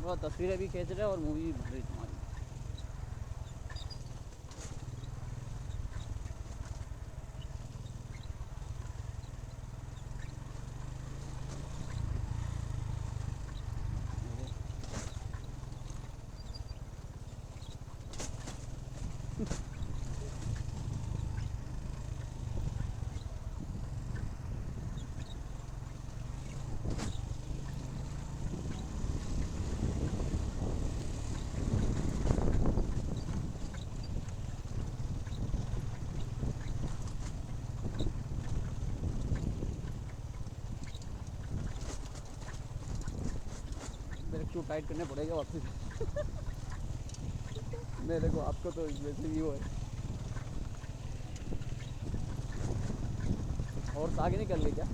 वो तस्वीरें भी खींच रहे और मूवी भी बन रही तुम्हारी। ब्रेक शू टाइट करने पड़ेगा वापस। मेरे को आपको तो वैसे भी वो है। और आगे निकल गए क्या?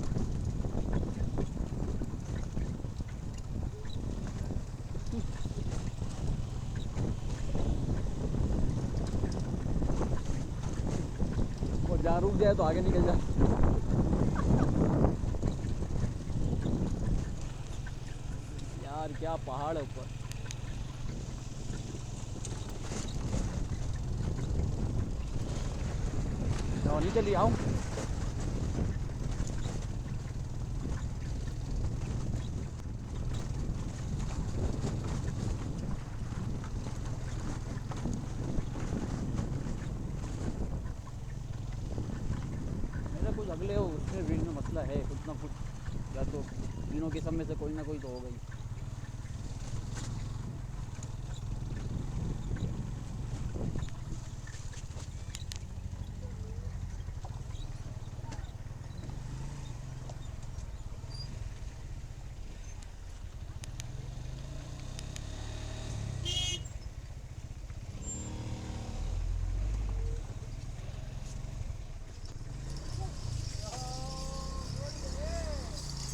और जहाँ रुक जाए तो आगे निकल जाए। यार क्या पहाड़ है ऊपर। और नीचे ले आऊँ? मेरा कुछ अगले उसमें वीडियो में मसला है कुछ ना कुछ, या तो तीनों के सब में से कोई ना कोई तो हो गई।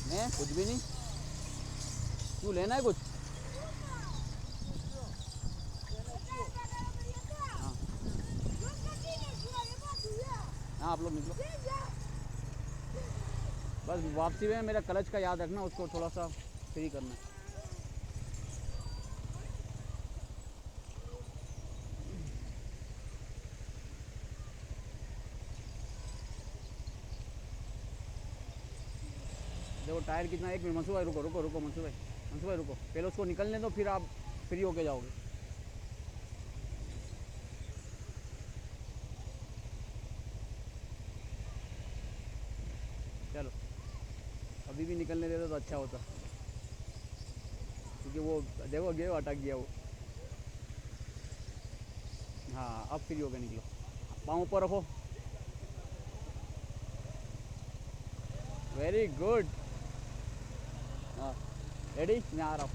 मैं कुछ भी नहीं। क्यों लेना है कुछ? हाँ हाँ, आप लोग निकलो। बस वापसी में मेरा क्लच का याद रखना, उसको थोड़ा सा फ्री करना है। देखो टायर कितना, एक मिनट मंसूर भाई रुको रुको रुको, मंसूर भाई रुको, पहले उसको निकलने दो फिर आप फ्री होके जाओगे। चलो अभी भी निकलने देते तो अच्छा होता, क्योंकि वो देखो गे अटक गया वो। हाँ अब फ्री होके निकलो, पाँव ऊपर रखो। Very good. हाँ रेडी, मैं आ रहा हूँ।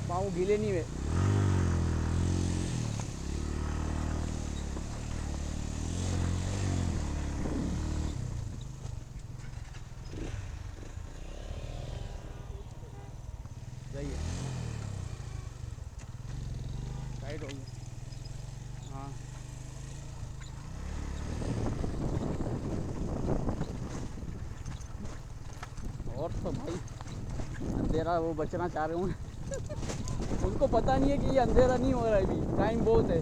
पाँव गीले नहीं हुए। सही है, टाइट हो गया। हाँ और तो भाई अंधेरा वो बचना चाह रहे हूँ। उनको पता नहीं है कि ये अंधेरा नहीं हो रहा है, अभी टाइम बहुत है।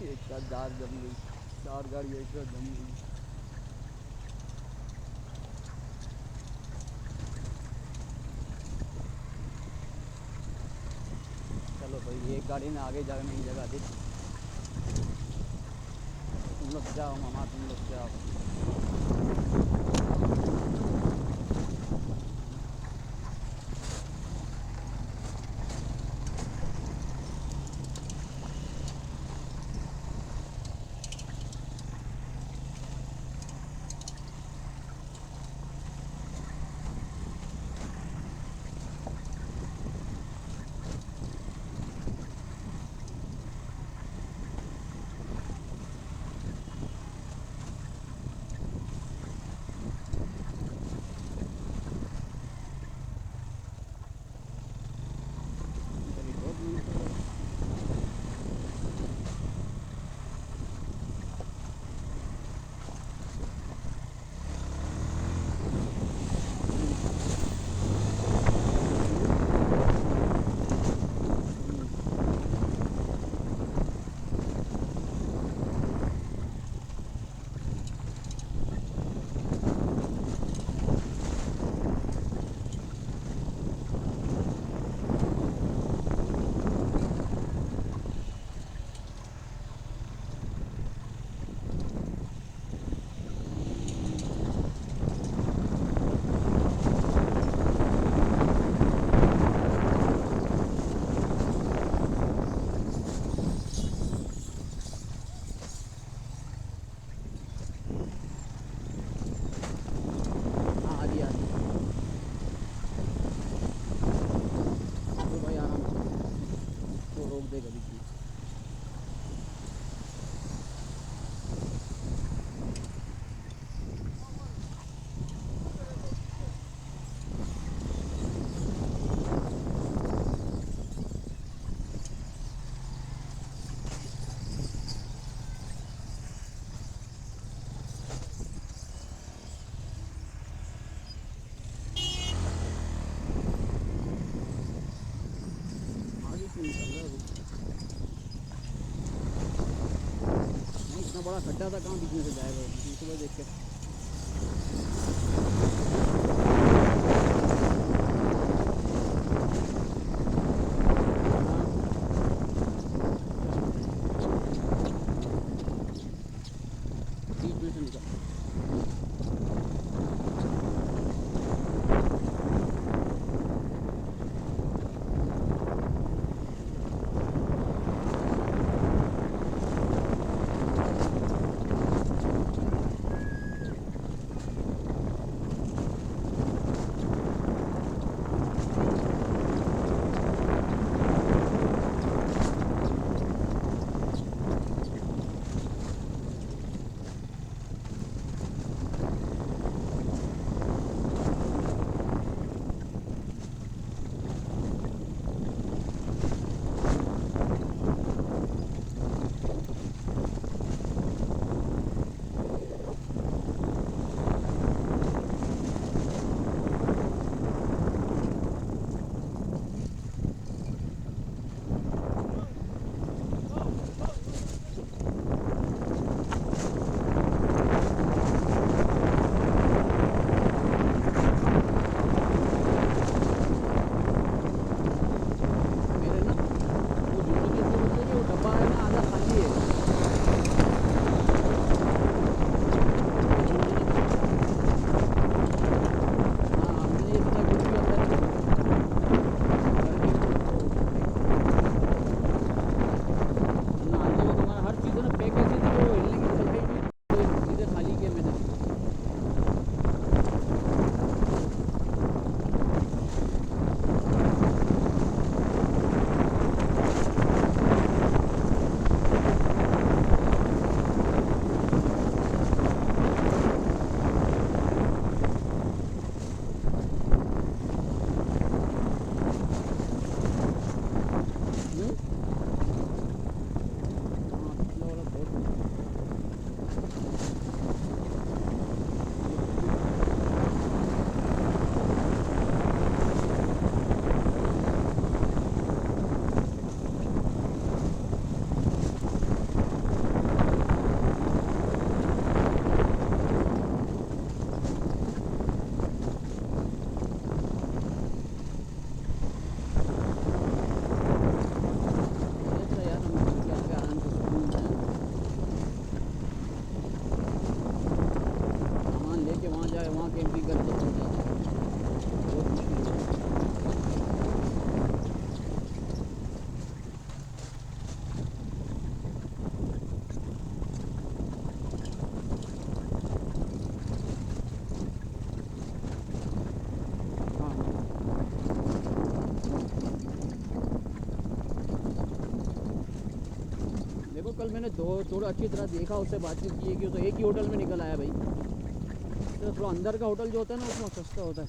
एक साथ चार जम गई, चार गाड़ी एक साथ जम गई। चलो भाई एक गाड़ी ने आगे जाकर नहीं जगह दी। तुम लोग जाओ मामा, तुम लोग जाओ। मेरी बहुत मेहनत है। हाँ आ रही आ रही। तो भाई आराम से वो रोक देगा बीच में। आगे क्यों निकल रहा है वो? नहीं, इतना बड़ा खड्डा था, कहाँ बीच में से जाएगा वो? सुबह देख के बीच में से निकल। मैंने थोड़ा अच्छी तरह देखा, उससे बातचीत की है कि तो एक ही होटल में निकल आया भाई। तो थोड़ा अंदर का होटल जो होता है ना उसमें सस्ता होता है।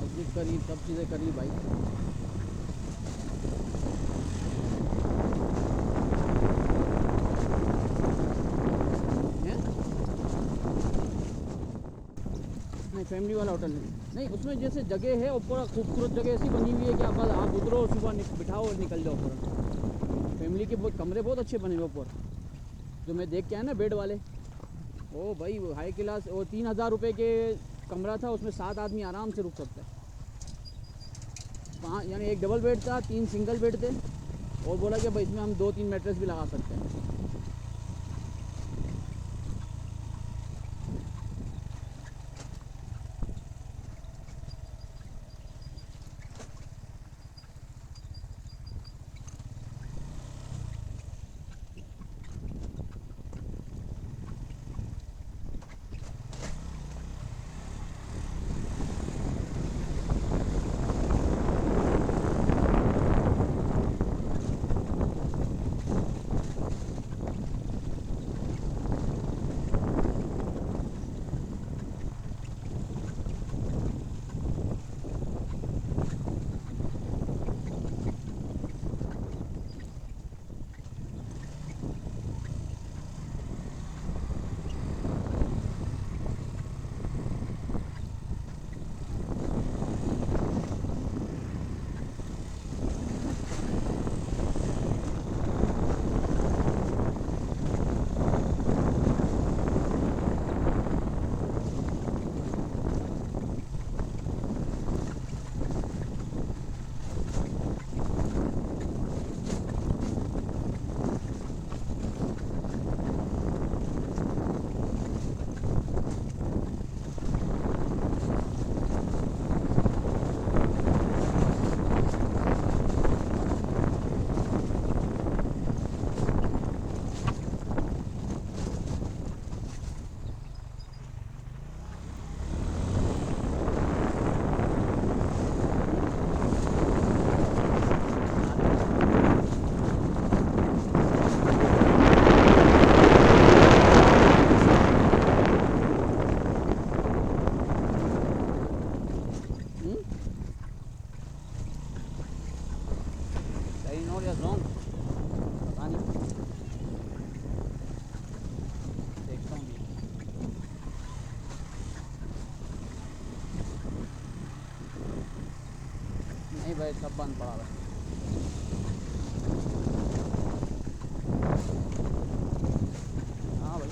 मस्जिद करीब, सब चीज़ें करीब भाई। नहीं फैमिली वाला होटल नहीं, उसमें जैसे जगह है ऊपर, खूबसूरत जगह ऐसी बनी हुई है कि आप उतरो, सुबह बिठाओ और निकल जाओ ऊपर। फैमिली के बहुत कमरे बहुत अच्छे बने हुए ऊपर, जो मैं देख के आया ना बेड वाले। ओ भाई वो हाई क्लास, वो 3000 रुपये के कमरा था, उसमें 7 आदमी आराम से रुक सकते हैं। 5 यानी एक डबल बेड था, 3 सिंगल बेड थे, और बोला कि भाई इसमें हम 2-3 मैट्रेस भी लगा सकते हैं। नहीं भाई सब बंद पड़ा है। हाँ भाई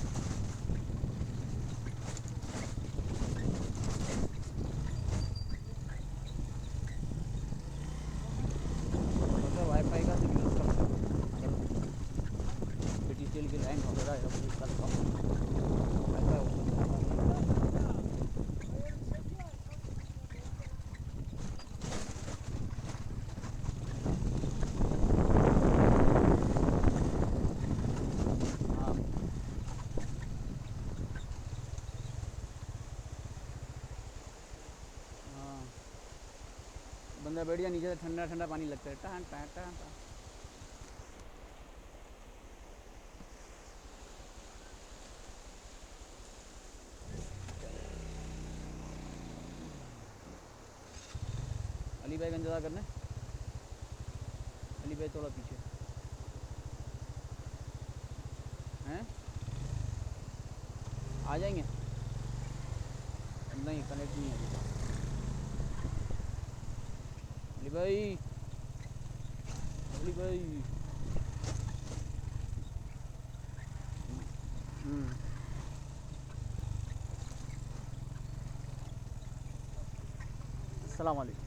तो वाईफाई का सिग्नल यूज़ कर सकते हैं। अगर BTCL की लाइन वगैरह है वो यूज़ करता हूँ वाईफाई ओपन करता हूँ। हाँ हाँ बंदा बैठ गया नीचे से, ठंडा ठंडा पानी लगता है, टाँ टाँ टाँ टाँ। अली भाई का इंतज़ार करना है। अली भाई थोड़ा पीछे हैं, आ जाएंगे। नहीं कनेक्ट नहीं है अभी। अली भाई, अली भाई। अस्सलाम वालेकुम।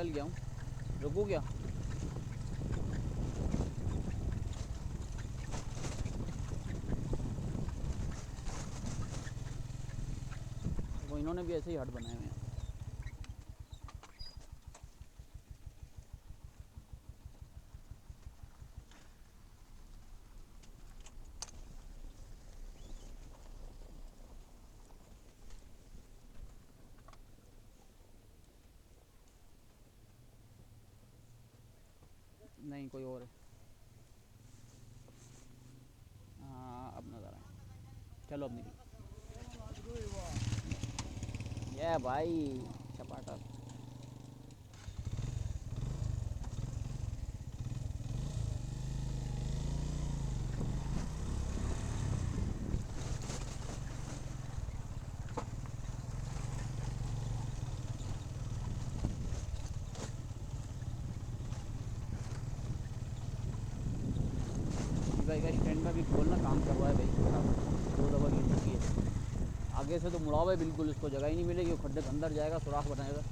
निकल गया हूँ, रुकूँ क्या? वो इन्होंने भी ऐसे ही हट बनाए हुए हैं। नहीं कोई और है। हाँ अब नज़र आए। चलो अब निकलो। ये भाई चपाटा। भाई का स्टैंड में भी खोलना काम कर रहा है भाई, 2 दफ़ा गिर चुकी है। आगे से तो मुड़ा हुआ है बिल्कुल, उसको जगह ही नहीं मिलेगी, वो खड्डे के अंदर जाएगा, सुराख बनाएगा।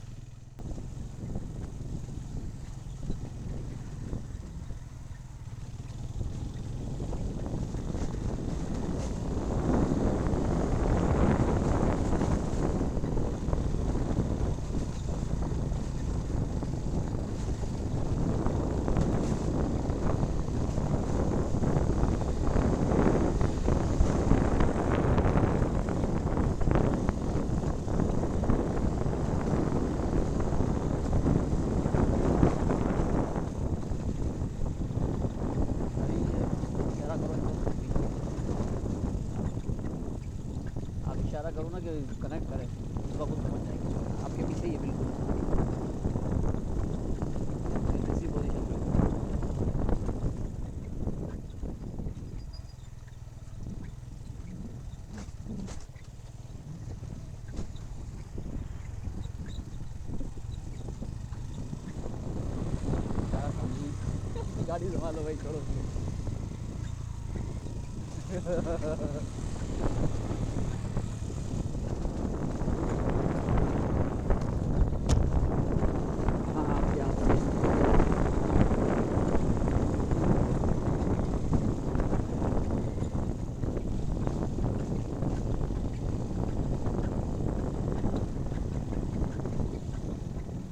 इशारा करो ना कि कनेक्ट करें, उसका खुद समझ जाएगी। आपके पीछे ही है बिल्कुल, इसी पोजीशन पे। गाड़ी संभालो भाई, छोड़ो।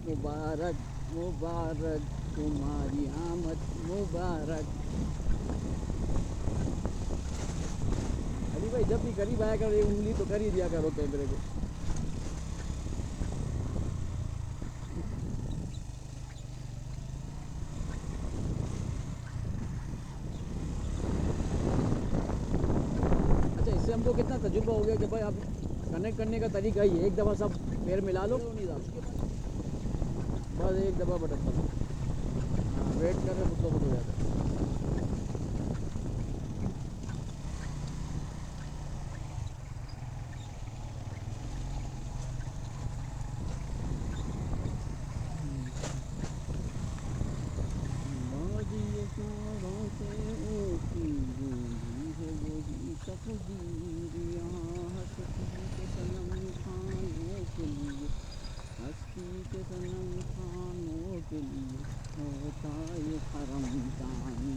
मुबारक मुबारक तुम्हारी आमद मुबारक। अली भाई जब भी करीब आया करो, एक उंगली तो कर ही दिया करो कैमरे को। अच्छा, इससे हमको कितना तजुर्बा हो गया कि भाई आप कनेक्ट करने का तरीका ही है, एक दफ़ा सब पैर मिला लो, बस एक दफ़ा बटन दबाओ। हाँ, वेट कर रहे तो हो जाता है। हस्ती के सनम खानों के लिए होता ये हरम जानी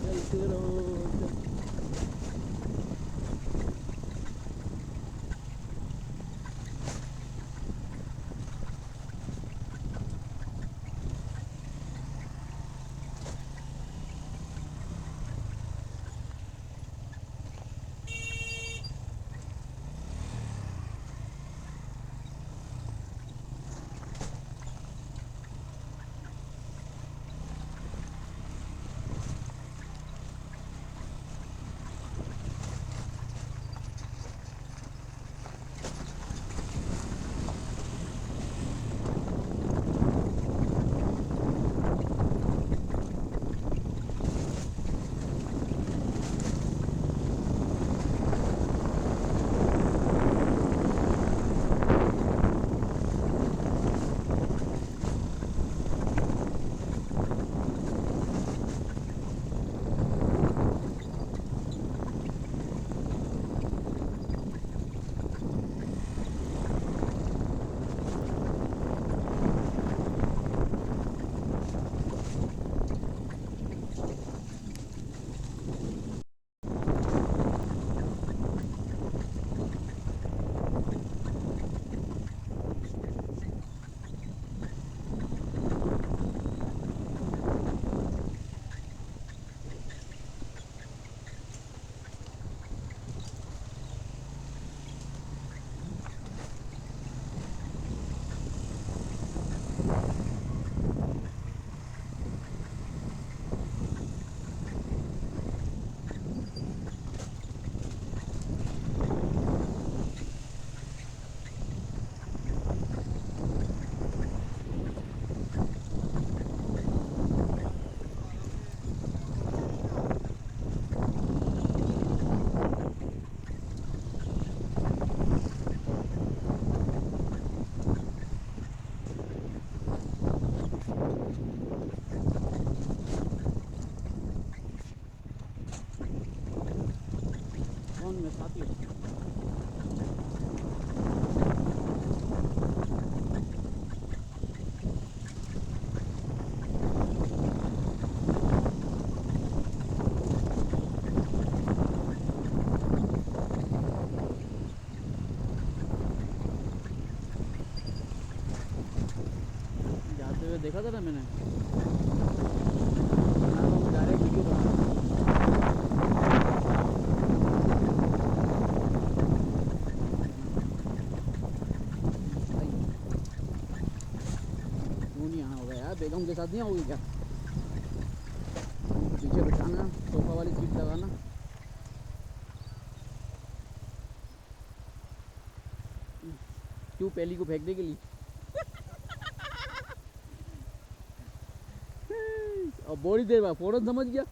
चलते रहो कौन में साथी हो? जाते हुए देखा था ना मैंने, डायरेक्ट वीडियो बना। यहाँ होगा यार, बेगम के साथ नहीं आओगी क्या? पीछे बिठाना, सोफा वाली सीट लगाना। क्यों, पहली को फेंकने के लिए? और बड़ी देर बाद फौरन समझ गया।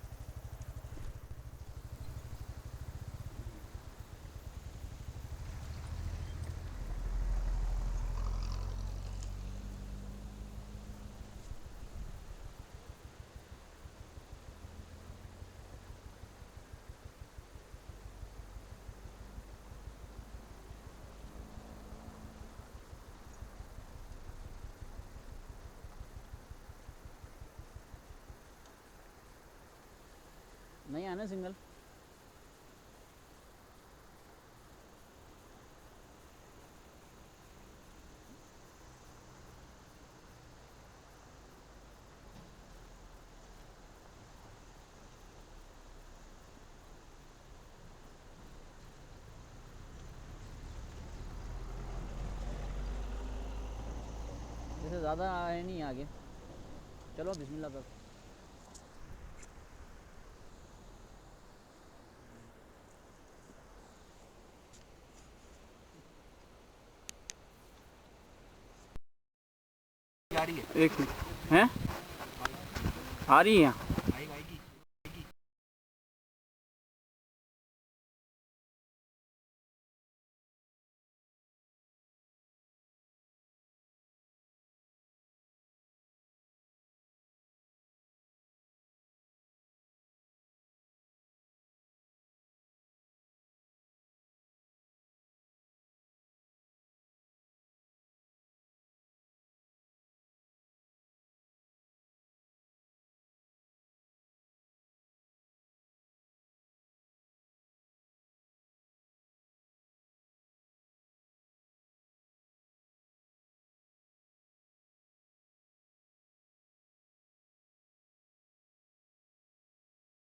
नहीं आना सिंगल। जैसे ज़्यादा आए नहीं आगे। चलो बिस्मिल्लाह कर। एक मिनट हैं, आ रही है।